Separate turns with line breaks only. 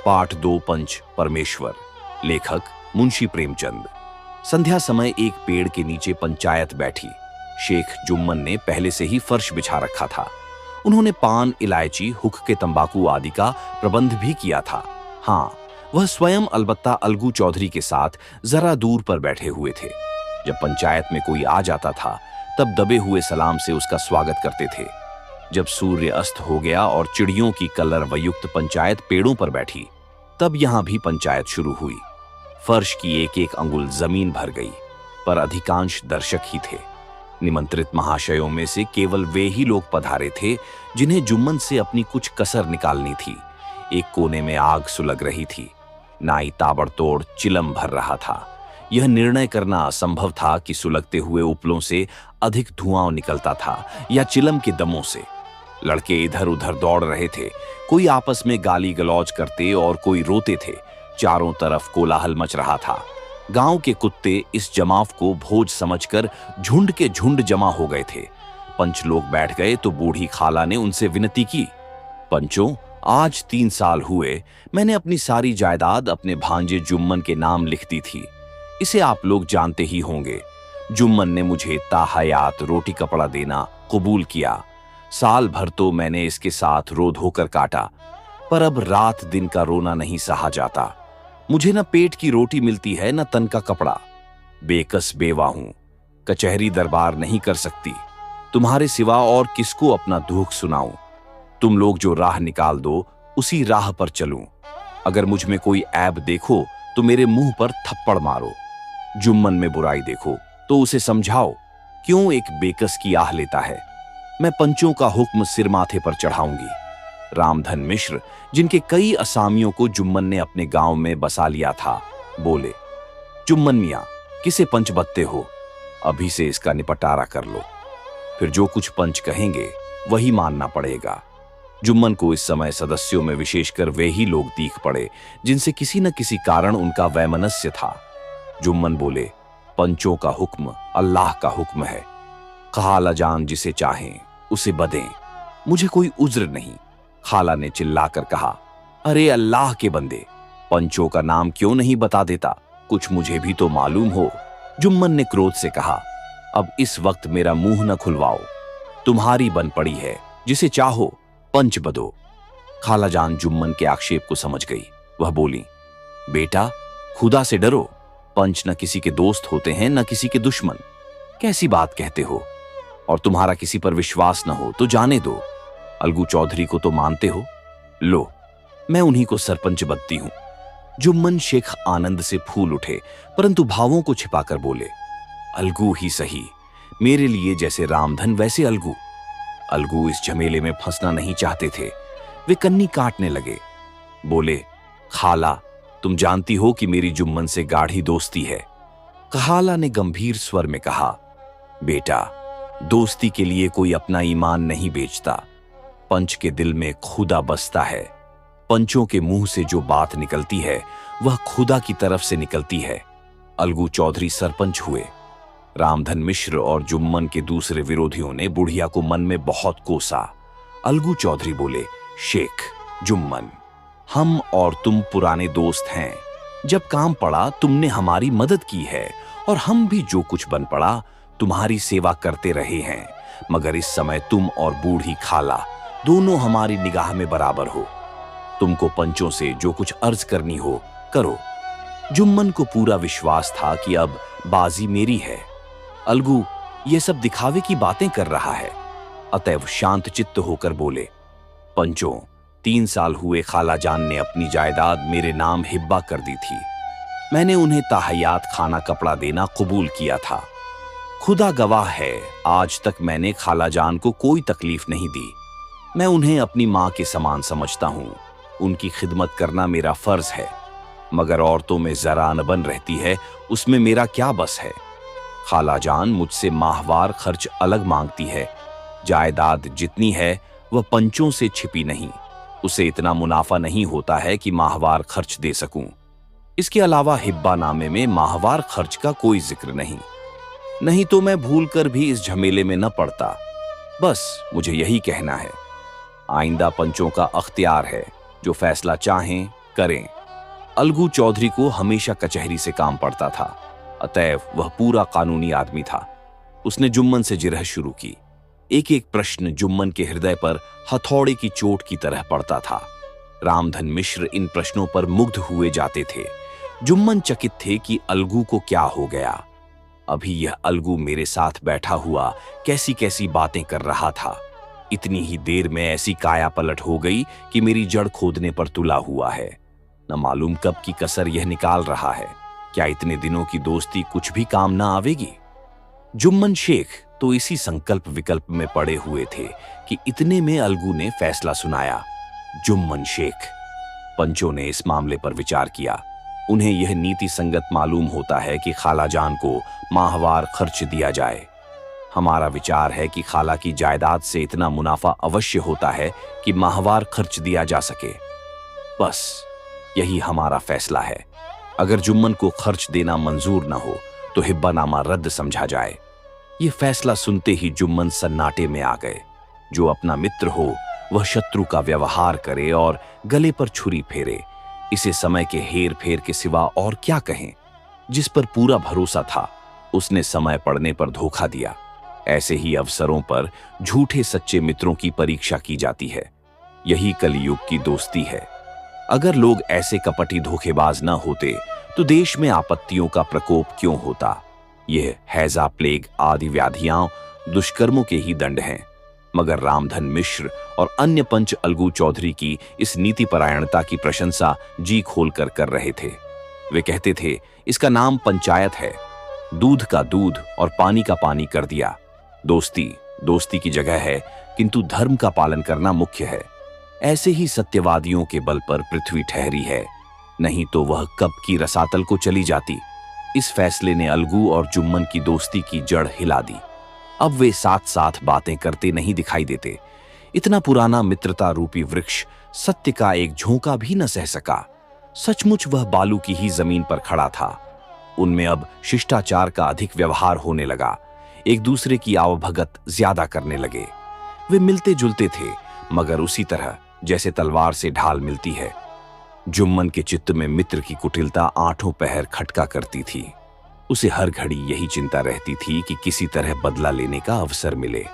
पाठ 2 पंच परमेश्वर। लेखक मुंशी प्रेमचंद। संध्या समय एक पेड़ के नीचे पंचायत बैठी। शेख जुम्मन ने पहले से ही फर्श बिछा रखा था। उन्होंने पान, इलायची, हुक्के, तंबाकू आदि का प्रबंध भी किया था। हाँ, वह स्वयं अलबत्ता अलगू चौधरी के साथ जरा दूर पर बैठे हुए थे। जब पंचायत में कोई आ जाता था तब दबे हुए सलाम से उसका स्वागत करते थे। जब सूर्य अस्त हो गया और चिड़ियों की कलरवयुक्त पंचायत पेड़ों पर बैठी, तब यहां भी पंचायत शुरू हुई। फर्श की एक एक अंगुल जमीन भर गई, पर अधिकांश दर्शक ही थे। निमंत्रित महाशयों में से केवल वे ही लोग पधारे थे जिन्हें जुम्मन से अपनी कुछ कसर निकालनी थी। एक कोने में आग सुलग रही थी। नाई ताबड़तोड़ चिलम भर रहा था। यह निर्णय करना असंभव था कि सुलगते हुए उपलों से अधिक धुआं निकलता था या चिलम के दमों से। लड़के इधर उधर दौड़ रहे थे, कोई आपस में गाली गलौज करते और कोई रोते थे। चारों तरफ कोलाहल मच रहा था। गांव के कुत्ते इस जमाव को भोज समझकर झुंड के झुंड जमा हो गए थे। पंच लोग बैठ गए तो बूढ़ी खाला ने उनसे विनती की, पंचों, आज 3 साल हुए मैंने अपनी सारी जायदाद अपने भांजे जुम्मन के नाम लिख दी थी। इसे आप लोग जानते ही होंगे। जुम्मन ने मुझे ताहयात रोटी कपड़ा देना कबूल किया। साल भर तो मैंने इसके साथ रो धोकर काटा, पर अब रात दिन का रोना नहीं सहा जाता। मुझे न पेट की रोटी मिलती है न तन का कपड़ा। बेकस बेवा हूं, कचहरी दरबार नहीं कर सकती। तुम्हारे सिवा और किसको अपना दुख सुनाऊं? तुम लोग जो राह निकाल दो उसी राह पर चलूं। अगर मुझ में कोई ऐब देखो तो मेरे मुंह पर थप्पड़ मारो। जुम्मन में बुराई देखो तो उसे समझाओ, क्यों एक बेकस की आह लेता है। मैं पंचों का हुक्म सिर माथे पर चढ़ाऊंगी। रामधन मिश्र, जिनके कई असामियों को जुम्मन ने अपने गांव में बसा लिया था, बोले, जुम्मन मियां, किसे पंच बत्ते हो? अभी से इसका निपटारा कर लो, फिर जो कुछ पंच कहेंगे वही मानना पड़ेगा। जुम्मन को इस समय सदस्यों में विशेषकर वे ही लोग दीख पड़े जिनसे किसी न किसी कारण उनका वैमनस्य था। जुम्मन बोले, पंचों का हुक्म अल्लाह का हुक्म है। खाला जान जिसे चाहें उसे बदें, मुझे कोई उज्र नहीं। खाला ने चिल्लाकर कहा, अरे अल्लाह के बंदे, पंचों का नाम क्यों नहीं बता देता? कुछ मुझे भी तो मालूम हो। जुम्मन ने क्रोध से कहा, अब इस वक्त मेरा मुंह न खुलवाओ। तुम्हारी बन पड़ी है, जिसे चाहो पंच बदो। खाला जान जुम्मन के आक्षेप को समझ गई। वह बोली, बेटा, खुदा से डरो। पंच न किसी के दोस्त होते हैं न किसी के दुश्मन। कैसी बात कहते हो? और तुम्हारा किसी पर विश्वास न हो तो जाने दो। अलगू चौधरी को तो मानते हो, लो मैं उन्हीं को सरपंच बदती हूं। जुम्मन शेख आनंद से फूल उठे, परंतु भावों को छिपाकर बोले, अलगू ही सही, मेरे लिए जैसे रामधन वैसे अलगू। अलगू इस झमेले में फंसना नहीं चाहते थे। वे कन्नी काटने लगे। बोले, खाला, तुम जानती हो कि मेरी जुम्मन से गाढ़ी दोस्ती है। खाला ने गंभीर स्वर में कहा, बेटा, दोस्ती के लिए कोई अपना ईमान नहीं बेचता। पंच के दिल में खुदा बसता है। पंचों के मुंह से जो बात निकलती है वह खुदा की तरफ से निकलती है। अलगू चौधरी सरपंच हुए। रामधन मिश्र और जुम्मन के दूसरे विरोधियों ने बुढ़िया को मन में बहुत कोसा। अलगू चौधरी बोले, शेख जुम्मन, हम और तुम पुराने दोस्त हैं। जब काम पड़ा तुमने हमारी मदद की है और हम भी जो कुछ बन पड़ा तुम्हारी सेवा करते रहे हैं। मगर इस समय तुम और बूढ़ी खाला दोनों हमारी निगाह में बराबर हो। तुमको पंचों से जो कुछ अर्ज करनी हो करो। जुम्मन को पूरा विश्वास था कि अब बाजी मेरी है। अलगू ये सब दिखावे की बातें कर रहा है। अतएव शांत चित्त होकर बोले, पंचों, 3 साल हुए खाला जान ने अपनी जायदाद मेरे नाम हिब्बा कर दी थी। मैंने उन्हें ताहयात खाना कपड़ा देना कबूल किया था। खुदा गवाह है, आज तक मैंने खाला जान को कोई तकलीफ नहीं दी। मैं उन्हें अपनी मां के समान समझता हूं। उनकी खिदमत करना मेरा फर्ज है। मगर औरतों में जरा अनबन रहती है, उसमें मेरा क्या बस है। खाला जान मुझसे माहवार खर्च अलग मांगती है। जायदाद जितनी है वह पंचों से छिपी नहीं। उसे इतना मुनाफा नहीं होता है कि माहवार खर्च दे सकूं। इसके अलावा हिब्बा नामे में माहवार खर्च का कोई जिक्र नहीं तो मैं भूल कर भी इस झमेले में न पड़ता। बस मुझे यही कहना है। आइंदा पंचों का अख्तियार है, जो फैसला चाहें करें। अलगू चौधरी को हमेशा कचहरी से काम पड़ता था, अतएव वह पूरा कानूनी आदमी था। उसने जुम्मन से जिरह शुरू की। एक एक प्रश्न जुम्मन के हृदय पर हथौड़े की चोट की तरह पड़ता था। रामधन मिश्र इन प्रश्नों पर मुग्ध हुए जाते थे। जुम्मन चकित थे कि अलगू को क्या हो गया। अभी यह अलगू मेरे साथ बैठा हुआ कैसी कैसी बातें कर रहा था। इतनी ही देर में ऐसी काया पलट हो गई कि मेरी जड़ खोदने पर तुला हुआ है। न मालूम कब की कसर यह निकाल रहा है। क्या इतने दिनों की दोस्ती कुछ भी काम ना आवेगी? जुम्मन शेख तो इसी संकल्प विकल्प में पड़े हुए थे कि इतने में अलगू ने फैसला सुनाया। जुम्मन शेख। पंचों ने इस मामले पर विचार किया। उन्हें यह नीति संगत मालूम होता है कि खालाजान को माहवार खर्च दिया जाए। हमारा विचार है कि खाला की जायदाद से इतना मुनाफा अवश्य होता है कि माहवार खर्च दिया जा सके। बस यही हमारा फैसला है। अगर जुम्मन को खर्च देना मंजूर न हो तो हिब्बानामा रद्द समझा जाए। यह फैसला सुनते ही जुम्मन सन्नाटे में आ गए। जो अपना मित्र हो वह शत्रु का व्यवहार करे और गले पर छुरी फेरे, इसे समय के हेर फेर के सिवा और क्या कहें। जिस पर पूरा भरोसा था उसने समय पड़ने पर धोखा दिया। ऐसे ही अवसरों पर झूठे सच्चे मित्रों की परीक्षा की जाती है। यही कलयुग की दोस्ती है। अगर लोग ऐसे कपटी धोखेबाज न होते तो देश में आपत्तियों का प्रकोप क्यों होता। यह हैजा, प्लेग आदि व्याधियां दुष्कर्मों के ही दंड हैं। मगर रामधन मिश्र और अन्य पंच अलगू चौधरी की इस नीतिपरायणता की प्रशंसा जी खोलकर कर रहे थे। वे कहते थे, इसका नाम पंचायत है। दूध का दूध और पानी का पानी कर दिया। दोस्ती दोस्ती की जगह है, किंतु धर्म का पालन करना मुख्य है। ऐसे ही सत्यवादियों के बल पर पृथ्वी ठहरी है, नहीं तो वह कब की रसातल को चली जाती। इस फैसले ने अलगू और जुम्मन की दोस्ती की जड़ हिला दी। अब वे साथ साथ बातें करते नहीं दिखाई देते। इतना पुराना मित्रता रूपी वृक्ष सत्य का एक झोंका भी न सह सका। सचमुच वह बालू की ही जमीन पर खड़ा था। उनमें अब शिष्टाचार का अधिक व्यवहार होने लगा। एक दूसरे की आवभगत ज्यादा करने लगे। वे मिलते जुलते थे, मगर उसी तरह जैसे तलवार से ढाल मिलती है। जुम्मन के चित्त में मित्र की कुटिलता आठों पहर खटका करती थी। उसे हर घड़ी यही चिंता रहती थी कि किसी तरह बदला लेने का अवसर मिले।